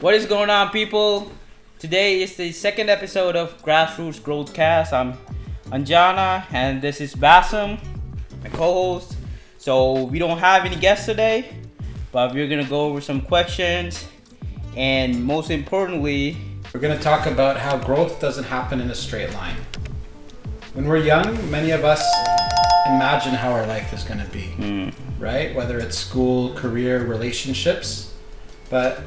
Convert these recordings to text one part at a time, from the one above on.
What is going on, people? Today is the second episode of Grassroots Growthcast. I'm Anjana and this is Bassam, my co-host. So we don't have any guests today, but we're gonna go over some questions, and most importantly, we're going to talk about how growth doesn't happen in a straight line. When we're young, many of us imagine how our life is going to be, right? Whether it's school, career, relationships, but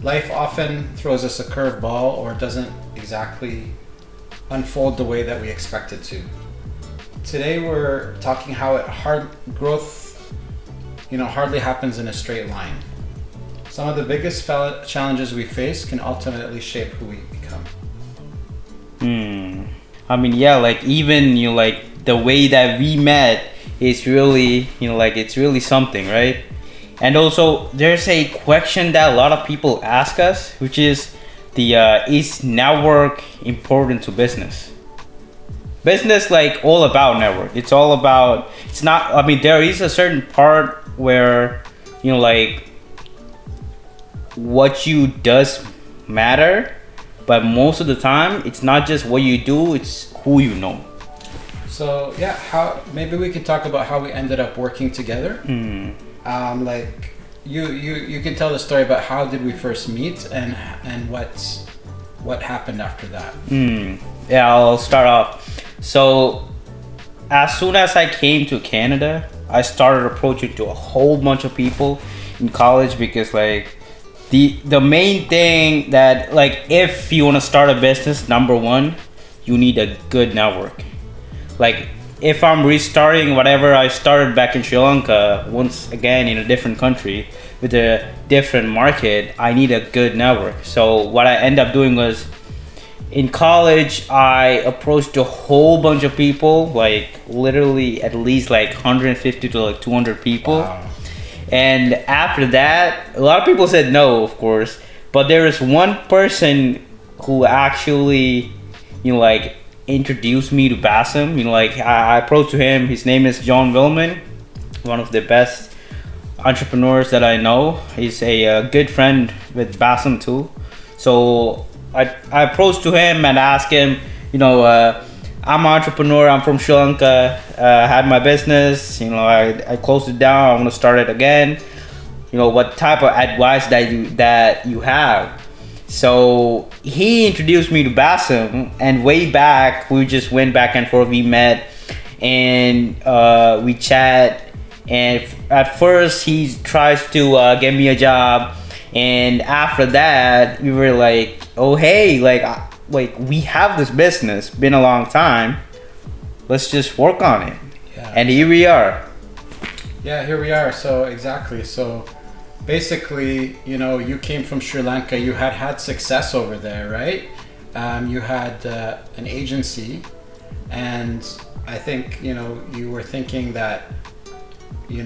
life often throws us a curveball or doesn't exactly unfold the way that we expect it to. Today we're talking how growth, hardly happens in a straight line. Some of the biggest challenges we face can ultimately shape who we become. I mean, yeah, like even the way that we met is really, it's really something, right? And also, there's a question that a lot of people ask us, which is is network important to business? Business, all about network. It's all about. It's not. I mean, there is a certain part where what you does matter, but most of the time, it's not just what you do; it's who you know. So yeah, maybe we could talk about how we ended up working together. You can tell the story about how did we first meet and what happened after that. Yeah, I'll start off. So as soon as I came to Canada, I started approaching to a whole bunch of people in college because the main thing that if you want to start a business, number one, you need a good network. If I'm restarting whatever I started back in Sri Lanka, once again in a different country with a different market, I need a good network. So what I ended up doing was, in college, I approached a whole bunch of people, literally at least 150 to 200 people. Wow. And after that, a lot of people said no, of course, but there is one person who actually, introduced me to Bassam. I approached to him. His name is John Willman, one of the best entrepreneurs that I know. He's a good friend with Bassam too. So I approached to him and asked him, I'm an entrepreneur. I'm from Sri Lanka. I had my business. I closed it down. I want to start it again. What type of advice that you have? So he introduced me to Bassam, and way back we just went back and forth. We met and we chat. And at first he tries to get me a job, and after that we were like, oh hey, we have this business, been a long time, let's just work on it. Yeah. And here we are. Yeah, here we are. So exactly. So basically, you came from Sri Lanka. You had success over there, right? You had an agency, and I think you were thinking that you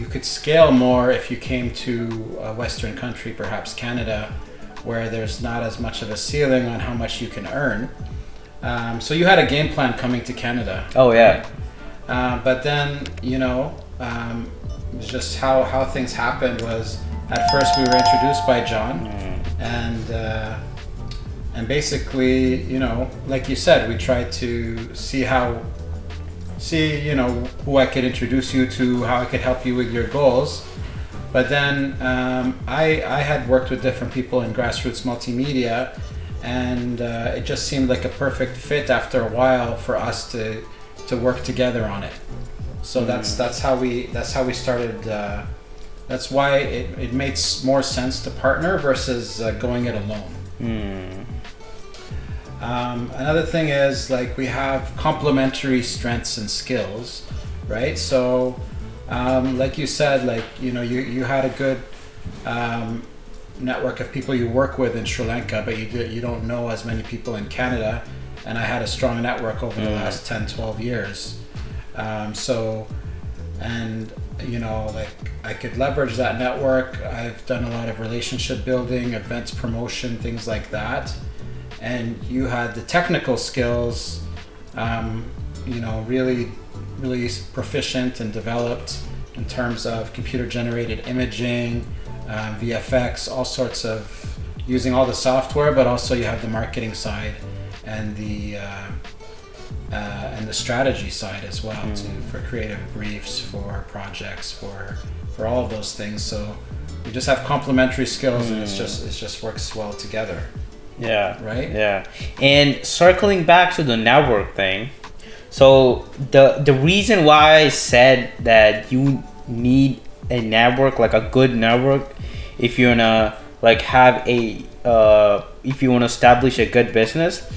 could scale more if you came to a Western country, perhaps Canada, where there's not as much of a ceiling on how much you can earn. So you had a game plan coming to Canada. Oh yeah. But then, just how things happened was, at first we were introduced by John, and basically, like you said, we tried to see who I could introduce you to, how I could help you with your goals. But then I had worked with different people in grassroots multimedia, and it just seemed like a perfect fit after a while for us to work together on it. So that's how we started. That's why it made more sense to partner versus going it alone. Another thing is we have complementary strengths and skills, right? So like you said, you had a good network of people you work with in Sri Lanka, but you don't know as many people in Canada, and I had a strong network over the last 10-12 years. I could leverage that network. I've done a lot of relationship building, events promotion, things like that. And you had the technical skills, really proficient and developed in terms of computer generated imaging, VFX, all sorts of using all the software, but also you have the marketing side and the strategy side as well, for creative briefs, for projects, for all of those things. So we just have complementary skills, and it just works well together. Yeah. Right? Yeah. And circling back to the network thing. So the reason why I said that you need a network, like a good network, if you wanna like have a if you wanna establish a good business,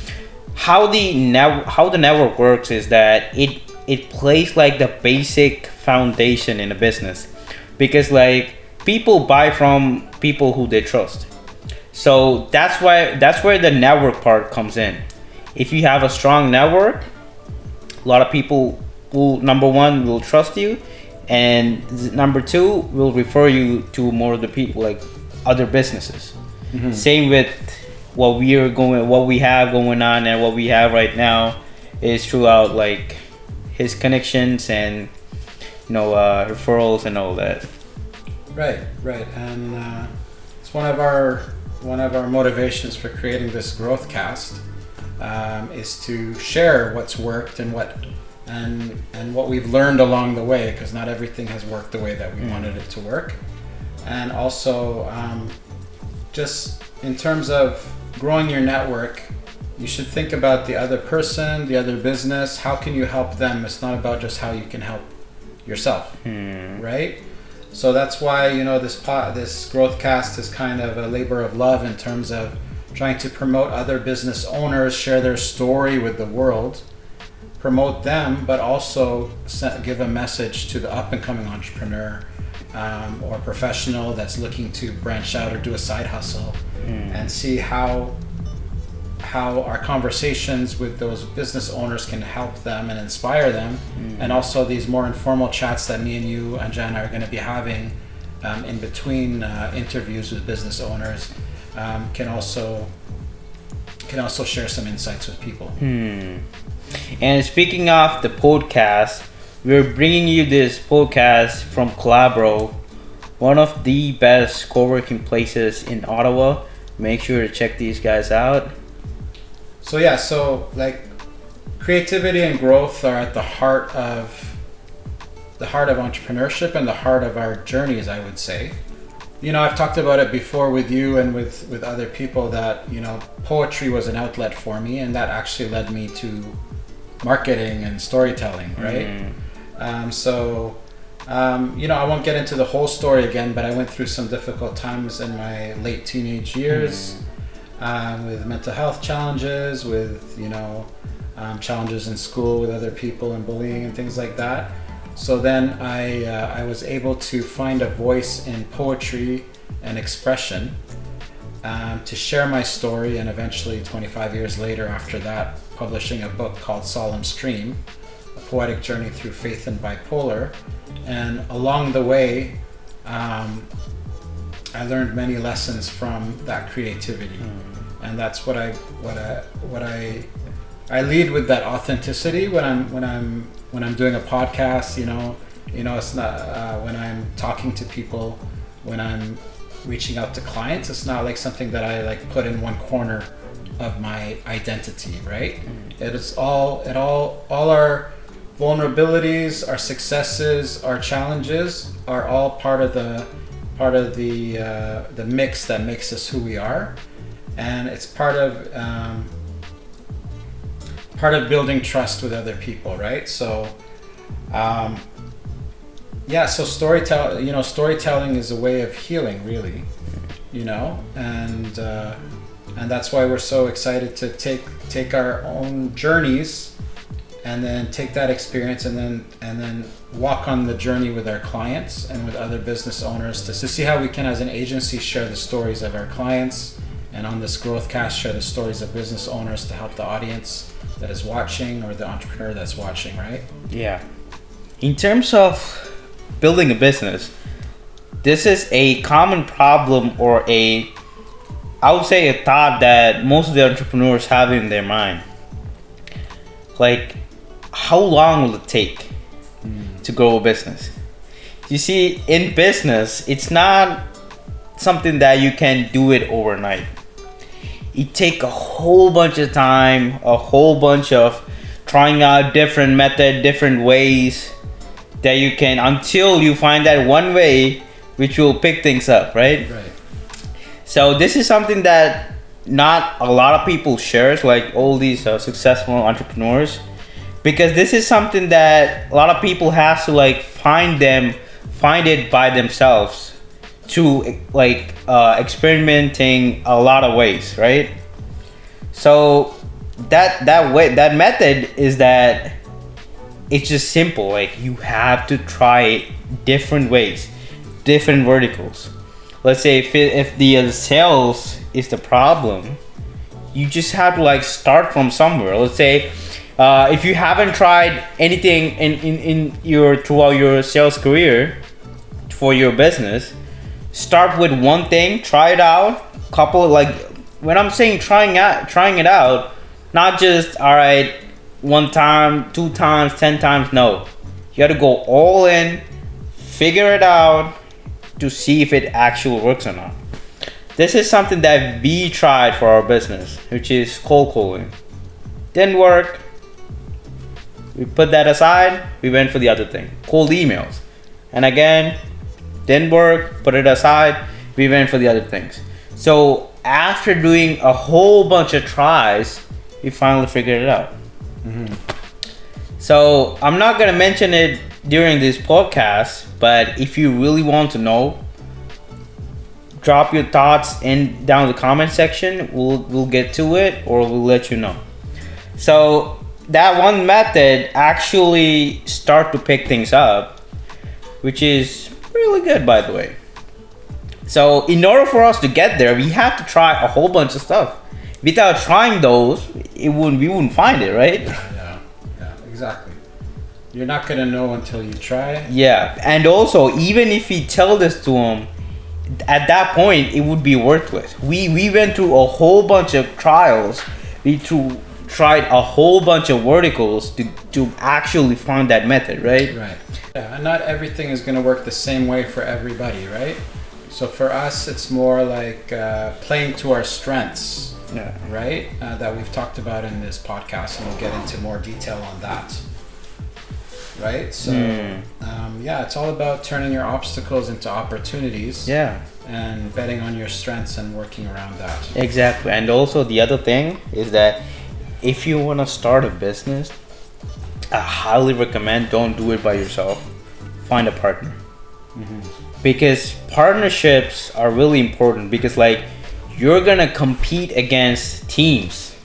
how the network works is that it plays like the basic foundation in a business, because like people buy from people who they trust. So that's where the network part comes in. If you have a strong network, a lot of people will, number one, will trust you, and number two, will refer you to more of the people, like other businesses. Same with what we have going on, and what we have right now is throughout like his connections and referrals and all that. Right, and it's one of our motivations for creating this Growthcast, is to share what's worked and what we've learned along the way, because not everything has worked the way that we wanted it to work. And also, just in terms of growing your network, you should think about the other person, the other business. How can you help them? It's not about just how you can help yourself, right? So that's why this Growthcast is kind of a labor of love in terms of trying to promote other business owners, share their story with the world, promote them, but also give a message to the up-and-coming entrepreneur or professional that's looking to branch out or do a side hustle, and see how our conversations with those business owners can help them and inspire them. And also these more informal chats that me and you and Jana are going to be having in between interviews with business owners can also share some insights with people. And speaking of the podcast, we're bringing you this podcast from Collabro, one of the best co-working places in Ottawa. Make sure to check these guys out. So like creativity and growth are at the heart of entrepreneurship and the heart of our journeys, I would say. I've talked about it before with you and with other people that, poetry was an outlet for me, and that actually led me to marketing and storytelling, right? I won't get into the whole story again, but I went through some difficult times in my late teenage years, with mental health challenges, with, challenges in school with other people and bullying and things like that. So then I was able to find a voice in poetry and expression, to share my story, and eventually 25 years later after that, publishing a book called Solemn Stream, a poetic journey through faith and bipolar. And along the way, I learned many lessons from that creativity. And that's what I lead with, that authenticity when I'm doing a podcast. It's not when I'm talking to people, when I'm reaching out to clients, it's not like something that I like put in one corner of my identity, right? It is all our vulnerabilities, our successes, our challenges are all part of the mix that makes us who we are, and it's part of building trust with other people, right? So so storytelling is a way of healing, really, and that's why we're so excited to take our own journeys and then take that experience and then walk on the journey with our clients and with other business owners to see how we can, as an agency, share the stories of our clients, and on this Growthcast, share the stories of business owners to help the audience that is watching, or the entrepreneur that's watching, right? Yeah. In terms of building a business, this is a common problem, or I would say a thought that most of the entrepreneurs have in their mind. Like, how long will it take to grow a business? You see, in business, it's not something that you can do it overnight. it take a whole bunch of time, a whole bunch of trying out different method, different ways that you can, until you find that one way which will pick things up, right? Right. So this is something that not a lot of people shares, like all these successful entrepreneurs, because this is something that a lot of people have to like find it by themselves to like experimenting a lot of ways, right? So that method is that it's just simple. Like you have to try different ways, different verticals. Let's say if the sales is the problem, you just have to like start from somewhere. Let's say if you haven't tried anything in your throughout your sales career for your business, start with one thing, try it out. Couple, like when I'm saying trying it out, not just all right, one time, 2 times, 10 times. No, you got to go all in, figure it out to see if it actually works or not. This is something that we tried for our business, which is cold calling. Didn't work. We put that aside. We went for the other thing, cold emails. And again, didn't work. Put it aside. We went for the other things. So after doing a whole bunch of tries, we finally figured it out. Mm-hmm. So I'm not gonna mention it during this podcast, but if you really want to know, drop your thoughts in down the comment section. We'll get to it, or we'll let you know. So that one method actually start to pick things up, which is really good, by the way. So in order for us to get there, we have to try a whole bunch of stuff. Without trying those, we wouldn't find it, right? Yeah, exactly. You're not gonna know until you try. Yeah, and also even if we tell this to them, at that point it would be worthless. We went through a whole bunch of trials. We tried a whole bunch of verticals to actually find that method, right? Right. Yeah, and not everything is gonna work the same way for everybody, right? So for us, it's more like playing to our strengths. Yeah. Right? That we've talked about in this podcast, and we'll get into more detail on that. Right? So, it's all about turning your obstacles into opportunities. Yeah. And betting on your strengths and working around that. Exactly. And also the other thing is that if you want to start a business, I highly recommend don't do it by yourself. Find a partner. Mm-hmm. Because partnerships are really important, because like you're gonna compete against teams,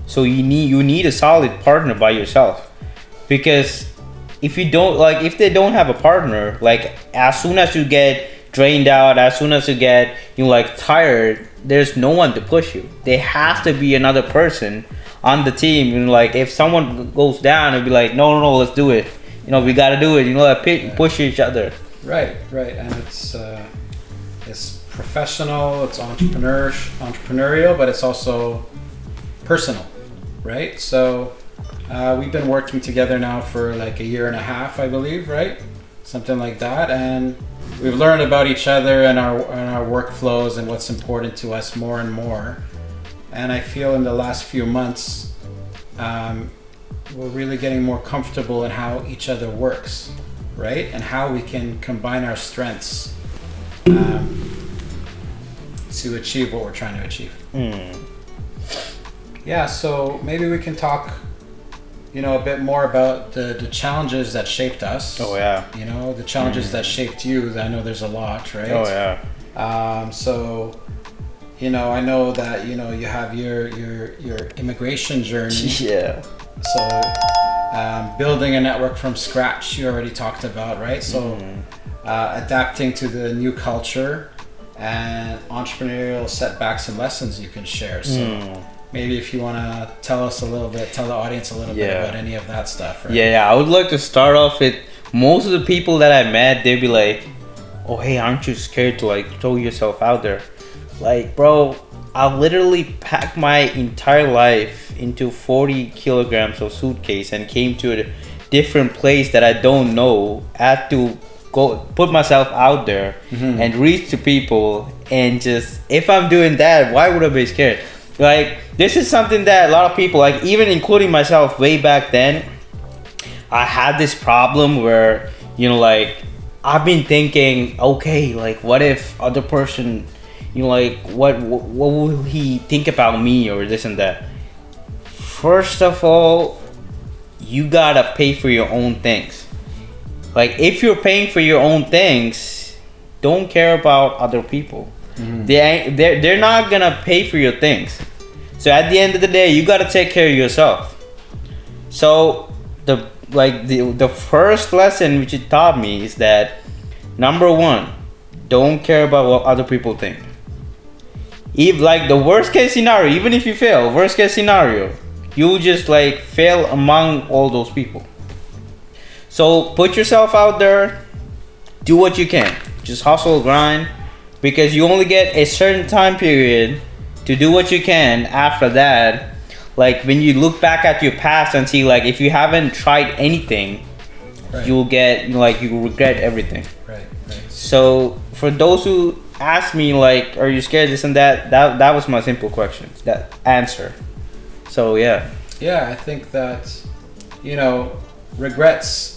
so you need a solid partner by yourself. Because if you don't, like if they don't have a partner, like as soon as you get drained out, as soon as you get like tired, there's no one to push you. There has to be another person on the team, and like if someone goes down, it'll be like no, let's do it. We gotta do it. Like push each other. Right, and it's professional, it's entrepreneurial, but it's also personal, right? So we've been working together now for like 1.5 years, I believe, right? Something like that, and we've learned about each other and our workflows and what's important to us more and more. And I feel in the last few months, we're really getting more comfortable in how each other works, right? And how we can combine our strengths to achieve what we're trying to achieve. Yeah, so maybe we can talk, a bit more about the challenges that shaped us. Oh yeah. The challenges that shaped you. I know there's a lot, right? Oh yeah. So, I know that you have your immigration journey. Yeah. So, building a network from scratch, you already talked about, right? So, adapting to the new culture and entrepreneurial setbacks and lessons you can share. So maybe if you want to tell the audience a little bit about any of that stuff, right? Yeah, I would like to start off with most of the people that I met, they'd be like, oh, hey, aren't you scared to like throw yourself out there? Like, bro, I literally packed my entire life into 40 kilograms of suitcase and came to a different place that I don't know. I had to go put myself out there and reach to people, and just if I'm doing that, why would I be scared? Like, this is something that a lot of people, like, even including myself way back then, I had this problem where, like, I've been thinking, okay, like, what if other person, like, what will he think about me or this and that? First of all, you gotta pay for your own things. Like, if you're paying for your own things, don't care about other people. They're not gonna pay for your things. So at the end of the day, you gotta take care of yourself. So the first lesson which it taught me is that, number one, don't care about what other people think. If, like, the worst case scenario, even if you fail, worst case scenario, you'll just, like, fail among all those people. So put yourself out there, do what you can, just hustle, grind, because you only get a certain time period to do what you can. After that, like, when you look back at your past and see, like, if you haven't tried anything, right, you'll get, like, you will regret everything. Right. So for those who ask me, like, are you scared, this and that was my simple question, that answer. So yeah, I think that, regrets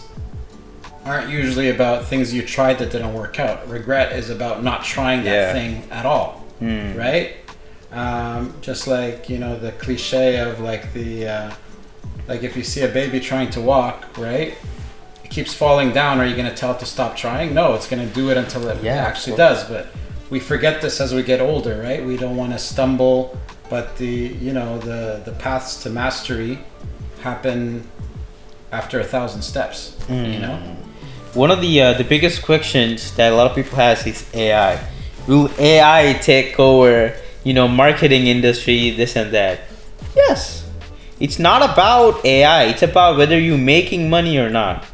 aren't usually about things you tried that didn't work out. Regret is about not trying that thing at all, right? Just like, the cliche of, like, the like, if you see a baby trying to walk, right, it keeps falling down, are you going to tell it to stop trying? No, it's going to do it until it actually does. But we forget this as we get older, right? We don't want to stumble, but the paths to mastery happen after 1,000 steps. One of the biggest questions that a lot of people has is AI. Will AI take over, marketing industry, this and that? Yes. It's not about AI. It's about whether you're making money or not.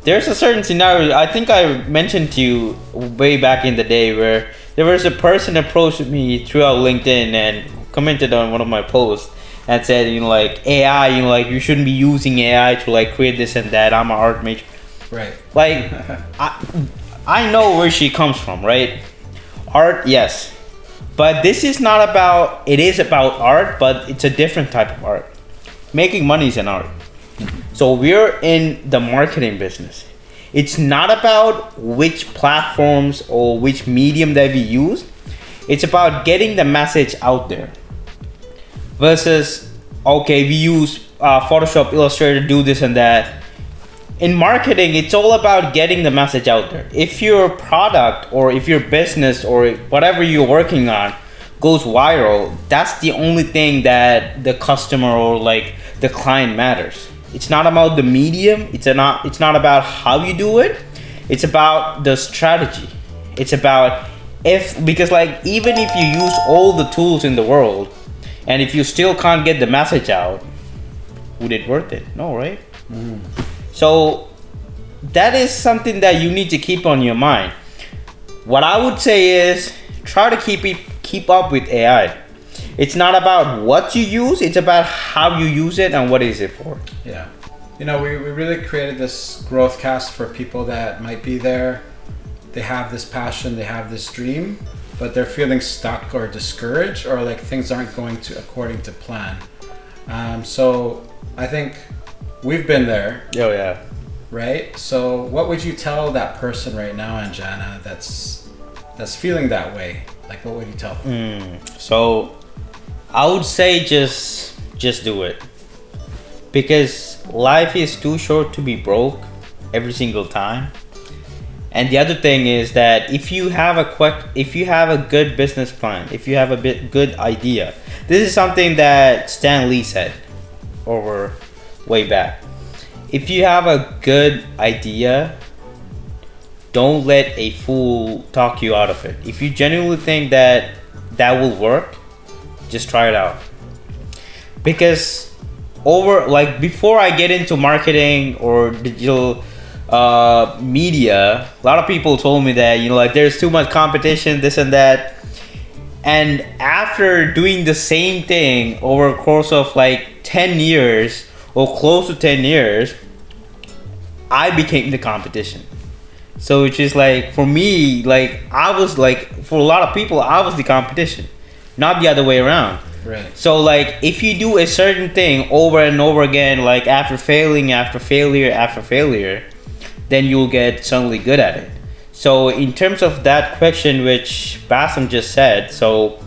There's a certain scenario, I think I mentioned to you way back in the day, where there was a person approached me throughout LinkedIn and commented on one of my posts and said, like, AI, like, you shouldn't be using AI to, like, create this and that. I'm an art major. Right. Like, I know where she comes from, right? Art, yes. But this is not about, it is about art, but it's a different type of art. Making money is an art. So we're in the marketing business. It's not about which platforms or which medium that we use. It's about getting the message out there. Versus, okay, we use Photoshop, Illustrator, do this and that. In marketing, it's all about getting the message out there. If your product or if your business or whatever you're working on goes viral, that's the only thing that the customer or, like, the client matters. It's not about the medium. It's not about how you do it. It's about the strategy. It's about because, like, even if you use all the tools in the world and if you still can't get the message out, would it worth it? No, right? So that is something that you need to keep on your mind. What I would say is try to keep up with AI. It's not about what you use, it's about how you use it and what is it for. Yeah. We really created this Growthcast for people that might be there. They have this passion, they have this dream, but they're feeling stuck or discouraged, or like things aren't going according to plan. So I think we've been there. Oh yeah. Right? So what would you tell that person right now, Anjana, that's feeling that way? Like, what would you tell them? So I would say just do it. Because life is too short to be broke every single time. And the other thing is that if you have a good business plan, if you have a good idea, this is something that Stan Lee said over way back. If you have a good idea, don't let a fool talk you out of it. If you genuinely think that will work, just try it out. Because before I get into marketing or digital media, a lot of people told me that, like, there's too much competition, this and that. And after doing the same thing over a course of like 10 years or close to 10 years, I became the competition. So which is like, for me, like, I was like, for a lot of people, I was the competition. not the other way around. Right. So like if you do a certain thing over and over again, like after failure, then you'll get suddenly good at it. So in terms of that question which Bassam just said, so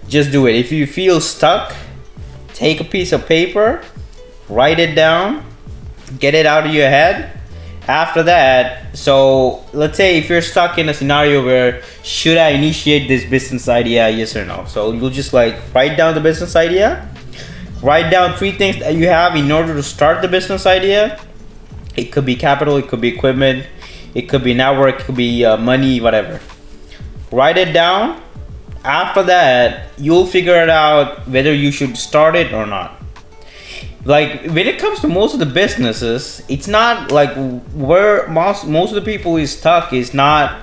just do it. If you feel stuck, take a piece of paper, write it down, get it out of your head. After that, so let's say if you're stuck in a scenario where should I initiate this business idea, yes or no. So you'll just like write down the business idea, write down 3 things that you have in order to start the business idea. It could be capital, it could be equipment, it could be network, it could be money, whatever. Write it down. After that, you'll figure it out whether you should start it or not. Like when it comes to most of the businesses, it's not like where most of the people is stuck is not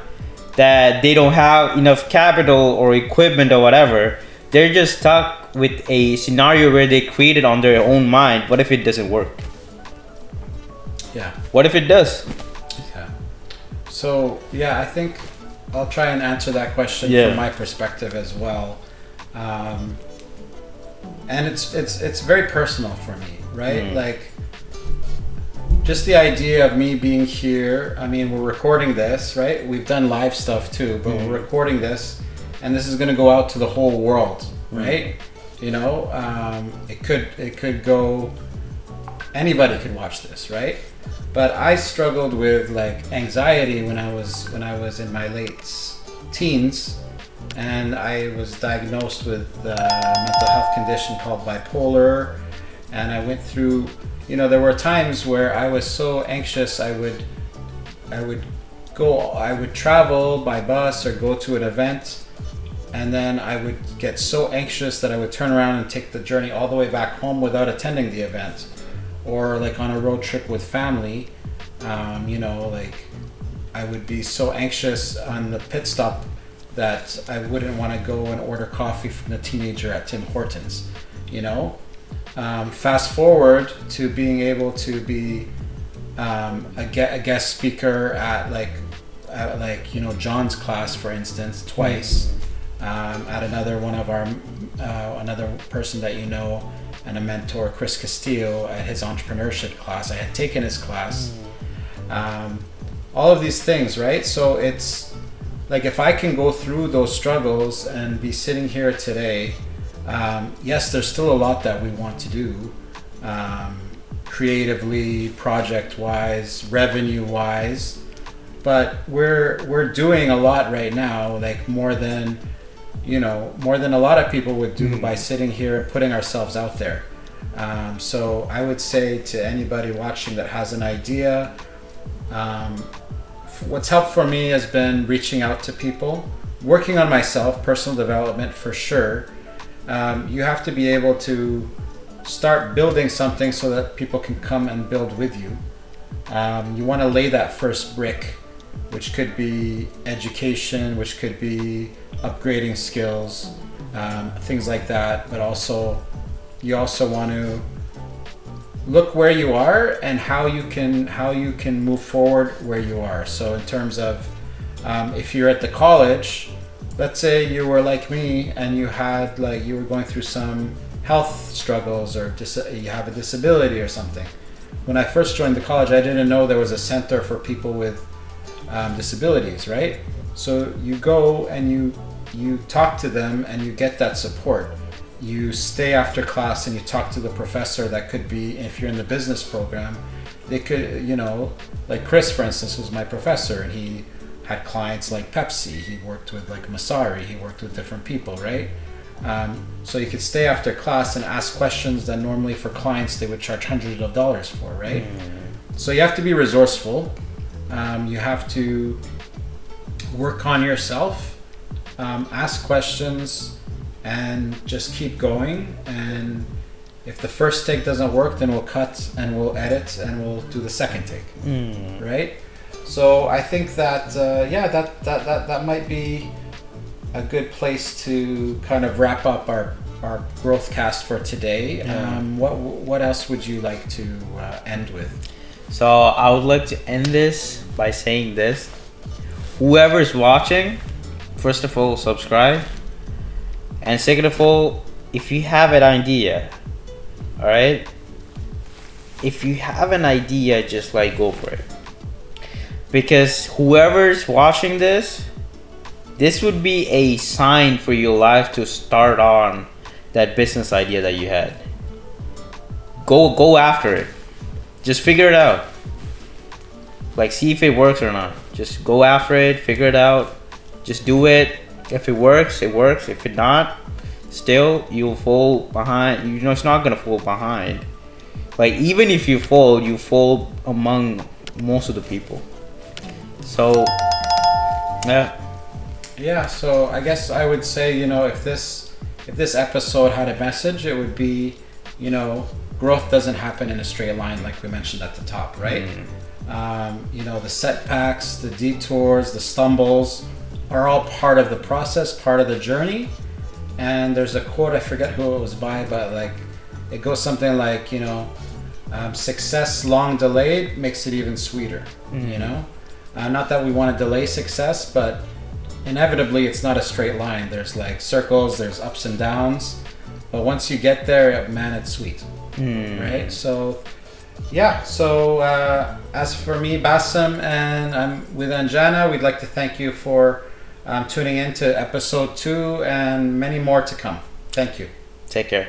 that they don't have enough capital or equipment or whatever. They're just stuck with a scenario where they created on their own mind. What if it doesn't work? Yeah. What if it does? Yeah. So yeah, I think I'll try and answer that question from my perspective as well. And it's very personal for me, right? Like just the idea of me being here. I mean, we're recording this, right? We've done live stuff too, but we're recording this, and this is going to go out to the whole world, right? You know, it could go. Anybody could watch this, right? But I struggled with like anxiety when I was in my late teens. And I was diagnosed with a mental health condition called bipolar. And I went through, there were times where I was so anxious, I would travel by bus or go to an event. And then I would get so anxious that I would turn around and take the journey all the way back home without attending the event. Or like on a road trip with family, like I would be so anxious on the pit stop that I wouldn't want to go and order coffee from the teenager at Tim Hortons, Fast forward to being able to be a guest speaker at John's class, for instance, twice, at another one of our another person that and a mentor, Chris Castillo, at his entrepreneurship class. I had taken his class. All of these things, right? So it's like if I can go through those struggles and be sitting here today, yes, there's still a lot that we want to do, creatively, project-wise, revenue-wise, but we're doing a lot right now, like more than a lot of people would do by sitting here and putting ourselves out there. So I would say to anybody watching that has an idea, what's helped for me has been reaching out to people, working on myself, personal development for sure. You have to be able to start building something so that people can come and build with you. You want to lay that first brick, which could be education, which could be upgrading skills, things like that. But you also want to look where you are and how you can move forward where you are. So in terms of if you're at the college, let's say you were like me and you were going through some health struggles or you have a disability or something. When I first joined the college, I didn't know there was a center for people with disabilities, right? So you go and you talk to them and you get that support. You stay after class and you talk to the professor. That could be, if you're in the business program, they could, like Chris, for instance, was my professor, and he had clients like Pepsi. He worked with like Messier. He worked with different people, right? So you could stay after class and ask questions that normally for clients they would charge hundreds of dollars for, right? So you have to be resourceful. You have to work on yourself, ask questions, and just keep going. And if the first take doesn't work, then we'll cut and we'll edit and we'll do the second take, right? So I think that that might be a good place to kind of wrap up our Growthcast for today. What else would you like to end with? So I would like to end this by saying this: whoever's watching, first of all, subscribe. And second of all, if you have an idea, all right, if you have an idea, just like go for it. Because whoever's watching this would be a sign for your life to start on that business idea that you had. Go after it. Just figure it out. Like, see if it works or not. Just go after it, figure it out. Just do it. If it works, it works. If it not, still you'll fall behind. You know, it's not gonna fall behind. Like, even if you fall among most of the people. So yeah, so I guess I would say, you know, if this episode had a message, it would be, you know, growth doesn't happen in a straight line, like we mentioned at the top, right? You know, the setbacks, the detours, the stumbles are all part of the process, part of the journey. And there's a quote, I forget who it was by, but like it goes something like, you know, success long delayed makes it even sweeter. You know, not that we want to delay success, but inevitably it's not a straight line. There's like circles, there's ups and downs, but once you get there, man, it's sweet. Right? So yeah, so as for me, Bassem, and I'm with Anjana, we'd like to thank you for tuning in to episode 2 and many more to come. Thank you. take care.